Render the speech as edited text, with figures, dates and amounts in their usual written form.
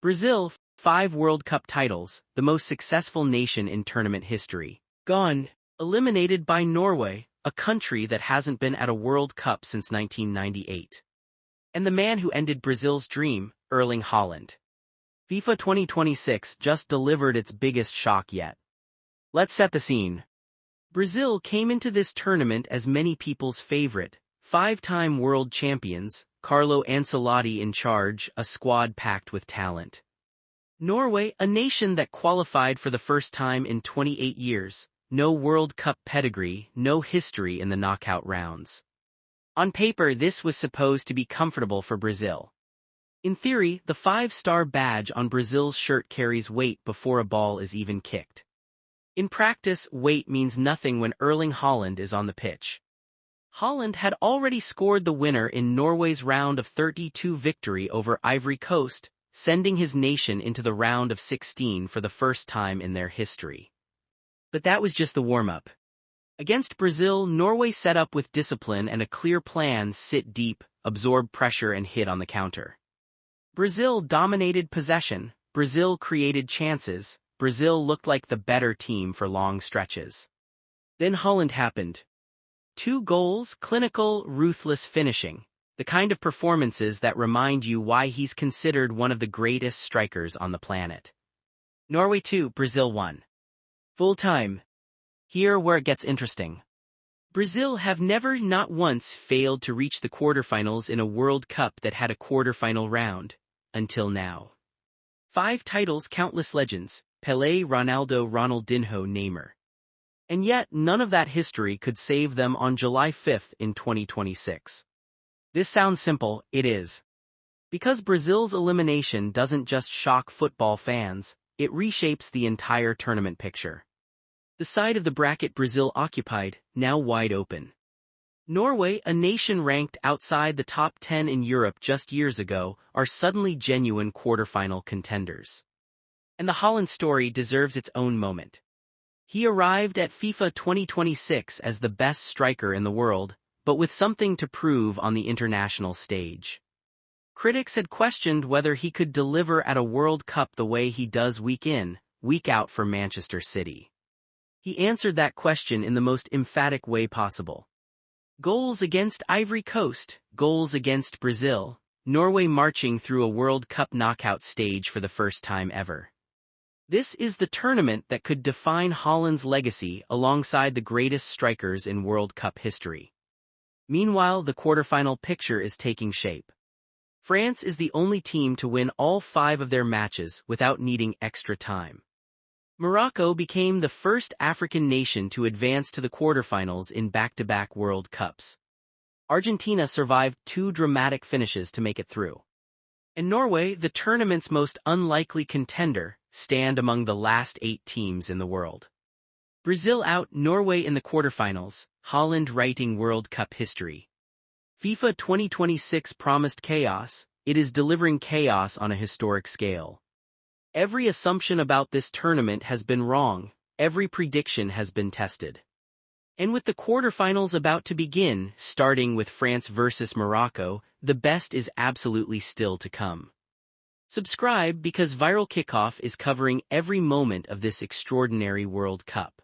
Brazil, 5 World Cup titles, the most successful nation in tournament history. Gone. Eliminated by Norway, a country that hasn't been at a World Cup since 1998. And the man who ended Brazil's dream, Erling Haaland. FIFA 2026 just delivered its biggest shock yet. Let's set the scene. Brazil came into this tournament as many people's favorite, 5-time world champions, Carlo Ancelotti in charge, a squad packed with talent. Norway, a nation that qualified for the first time in 28 years, no World Cup pedigree, no history in the knockout rounds. On paper, this was supposed to be comfortable for Brazil. In theory, the 5-star badge on Brazil's shirt carries weight before a ball is even kicked. In practice, weight means nothing when Erling Haaland is on the pitch. Haaland had already scored the winner in Norway's round of 32 victory over Ivory Coast, sending his nation into the round of 16 for the first time in their history. But that was just the warm-up. Against Brazil, Norway set up with discipline and a clear plan: sit deep, absorb pressure and hit on the counter. Brazil dominated possession, Brazil created chances, Brazil looked like the better team for long stretches. Then Haaland happened. 2 goals, clinical, ruthless finishing, the kind of performances that remind you why he's considered one of the greatest strikers on the planet. Norway 2, Brazil 1. Full time. Here where it gets interesting. Brazil have never, not once, failed to reach the quarterfinals in a World Cup that had a quarterfinal round. Until now. 5 titles, countless legends, Pelé, Ronaldo, Ronaldinho, Neymar. And yet, none of that history could save them on July 5 in 2026. This sounds simple, it is. Because Brazil's elimination doesn't just shock football fans, it reshapes the entire tournament picture. The side of the bracket Brazil occupied, now wide open. Norway, a nation ranked outside the top 10 in Europe just years ago, are suddenly genuine quarterfinal contenders. And the Haaland story deserves its own moment. He arrived at FIFA 2026 as the best striker in the world, but with something to prove on the international stage. Critics had questioned whether he could deliver at a World Cup the way he does week in, week out for Manchester City. He answered that question in the most emphatic way possible. Goals against Ivory Coast, goals against Brazil, Norway marching through a World Cup knockout stage for the first time ever. This is the tournament that could define Haaland's legacy alongside the greatest strikers in World Cup history. Meanwhile, the quarterfinal picture is taking shape. France is the only team to win all 5 of their matches without needing extra time. Morocco became the first African nation to advance to the quarterfinals in back-to-back World Cups. Argentina survived 2 dramatic finishes to make it through. And Norway, the tournament's most unlikely contender, stand among the last 8 teams in the world. Brazil out, Norway in the quarterfinals, Haaland writing World Cup history. FIFA 2026 promised chaos, it is delivering chaos on a historic scale. Every assumption about this tournament has been wrong, every prediction has been tested. And with the quarterfinals about to begin, starting with France versus Morocco, the best is absolutely still to come. Subscribe because Viral Kickoff is covering every moment of this extraordinary World Cup.